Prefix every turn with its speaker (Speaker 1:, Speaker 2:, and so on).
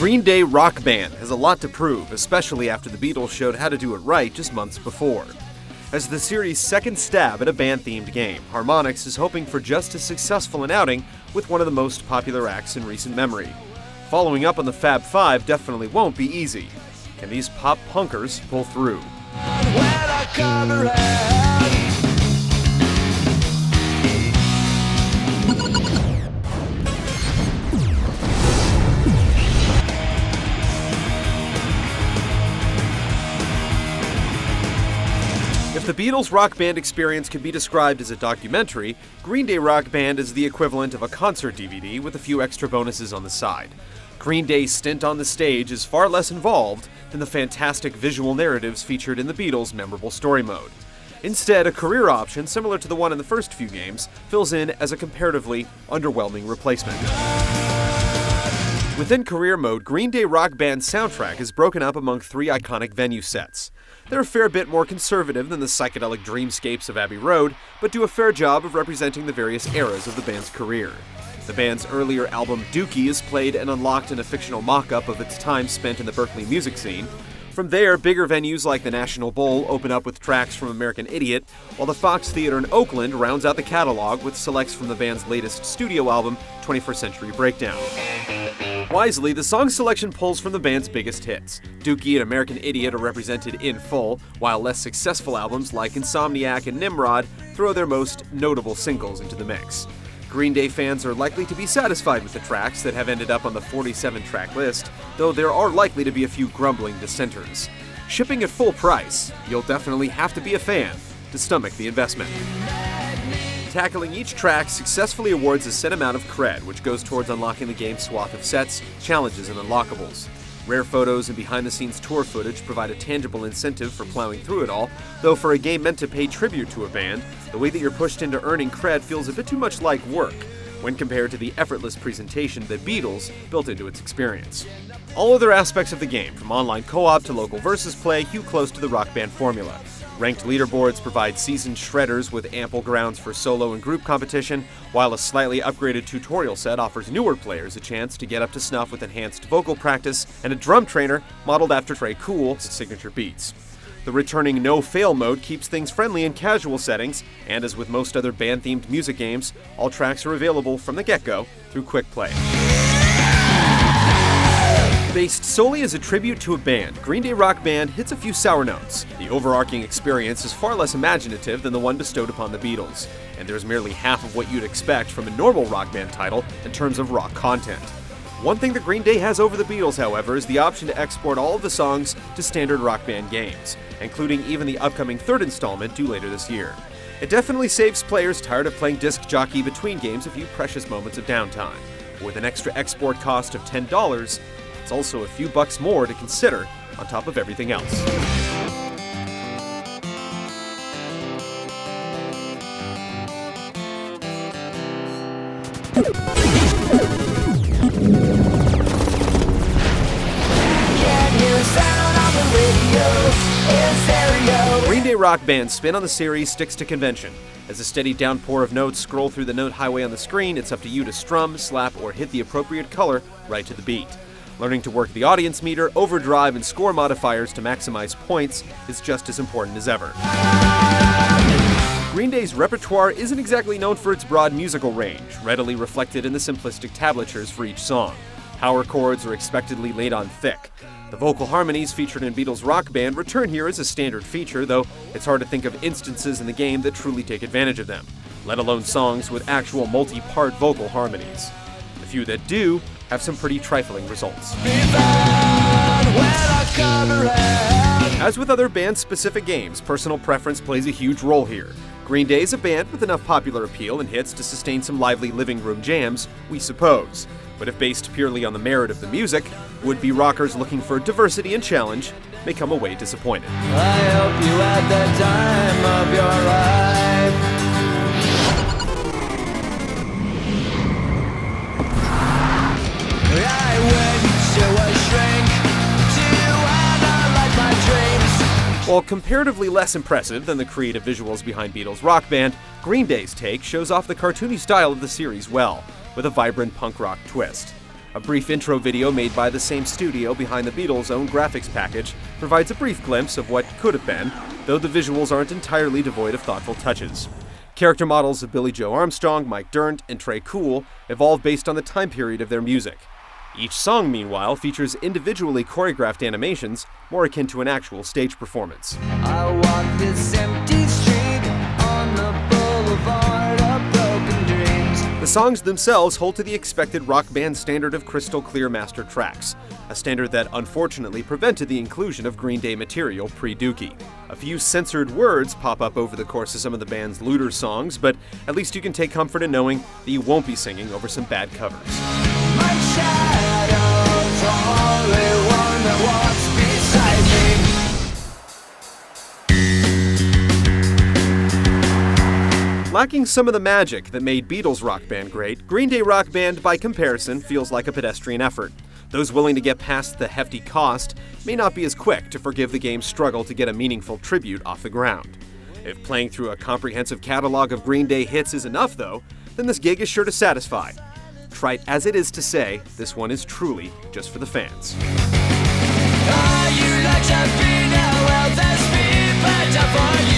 Speaker 1: Green Day Rock Band has a lot to prove, especially after the Beatles showed how to do it right just months before. As the series' second stab at a band-themed game, Harmonix is hoping for just as successful an outing with one of the most popular acts in recent memory. Following up on the Fab Five definitely won't be easy. Can these pop punkers pull through? If the Beatles Rock Band experience could be described as a documentary, Green Day Rock Band is the equivalent of a concert DVD with a few extra bonuses on the side. Green Day's stint on the stage is far less involved than the fantastic visual narratives featured in the Beatles' memorable story mode. Instead, a career option similar to the one in the first few games fills in as a comparatively underwhelming replacement. Within career mode, Green Day Rock Band's soundtrack is broken up among three iconic venue sets. They're a fair bit more conservative than the psychedelic dreamscapes of Abbey Road, but do a fair job of representing the various eras of the band's career. The band's earlier album Dookie is played and unlocked in a fictional mock-up of its time spent in the Berkeley music scene. From there, bigger venues like the National Bowl open up with tracks from American Idiot, while the Fox Theater in Oakland rounds out the catalog with selects from the band's latest studio album, 21st Century Breakdown. Wisely, the song selection pulls from the band's biggest hits. Dookie and American Idiot are represented in full, while less successful albums like Insomniac and Nimrod throw their most notable singles into the mix. Green Day fans are likely to be satisfied with the tracks that have ended up on the 47-track list, though there are likely to be a few grumbling dissenters. Shipping at full price, you'll definitely have to be a fan to stomach the investment. Tackling each track successfully awards a set amount of cred, which goes towards unlocking the game's swath of sets, challenges, and unlockables. Rare photos and behind-the-scenes tour footage provide a tangible incentive for plowing through it all, though for a game meant to pay tribute to a band, the way that you're pushed into earning cred feels a bit too much like work, when compared to the effortless presentation that Beatles built into its experience. All other aspects of the game, from online co-op to local versus play, hew close to the Rock Band formula. Ranked leaderboards provide seasoned shredders with ample grounds for solo and group competition, while a slightly upgraded tutorial set offers newer players a chance to get up to snuff with enhanced vocal practice and a drum trainer modeled after Tré Cool's signature beats. The returning no-fail mode keeps things friendly in casual settings, and as with most other band-themed music games, all tracks are available from the get-go through Quick Play. Based solely as a tribute to a band, Green Day Rock Band hits a few sour notes. The overarching experience is far less imaginative than the one bestowed upon the Beatles, and there's merely half of what you'd expect from a normal Rock Band title in terms of rock content. One thing that Green Day has over the Beatles, however, is the option to export all of the songs to standard Rock Band games, including even the upcoming third installment due later this year. It definitely saves players tired of playing disc jockey between games a few precious moments of downtime. With an extra export cost of $10, it's also a few bucks more to consider on top of everything else. Green Day Rock Band's spin on the series sticks to convention. As a steady downpour of notes scroll through the note highway on the screen, it's up to you to strum, slap, or hit the appropriate color right to the beat. Learning to work the audience meter, overdrive, and score modifiers to maximize points is just as important as ever. Green Day's repertoire isn't exactly known for its broad musical range, readily reflected in the simplistic tablatures for each song. Power chords are expectedly laid on thick. The vocal harmonies featured in Beatles Rock Band return here as a standard feature, though it's hard to think of instances in the game that truly take advantage of them, let alone songs with actual multi-part vocal harmonies. The few that do have some pretty trifling results. As with other band-specific games, personal preference plays a huge role here. Green Day is a band with enough popular appeal and hits to sustain some lively living room jams, we suppose. But if based purely on the merit of the music, would-be rockers looking for diversity and challenge may come away disappointed.
Speaker 2: I hope you had the time of your life. I went to a shrink to analyze my dreams.
Speaker 1: While comparatively less impressive than the creative visuals behind Beatles Rock Band, Green Day's take shows off the cartoony style of the series well, with a vibrant punk rock twist. A brief intro video made by the same studio behind the Beatles' own graphics package provides a brief glimpse of what could have been, though the visuals aren't entirely devoid of thoughtful touches. Character models of Billie Joe Armstrong, Mike Dirnt, and Tré Cool evolved based on the time period of their music. Each song, meanwhile, features individually choreographed animations more akin to an actual stage performance.
Speaker 2: I walk this empty street on the boulevard of broken dreams.
Speaker 1: The songs themselves hold to the expected rock band standard of crystal clear master tracks, a standard that unfortunately prevented the inclusion of Green Day material pre-Dookie. A few censored words pop up over the course of some of the band's looter songs, but at least you can take comfort in knowing that you won't be singing over some bad covers.
Speaker 2: My shadow's the only one that walks beside me.
Speaker 1: Lacking some of the magic that made Beatles Rock Band great, Green Day Rock Band, by comparison, feels like a pedestrian effort. Those willing to get past the hefty cost may not be as quick to forgive the game's struggle to get a meaningful tribute off the ground. If playing through a comprehensive catalog of Green Day hits is enough, though, then this gig is sure to satisfy. Trite as it is to say, this one is truly just for the fans.
Speaker 2: You like to be now, well, there's me better for you.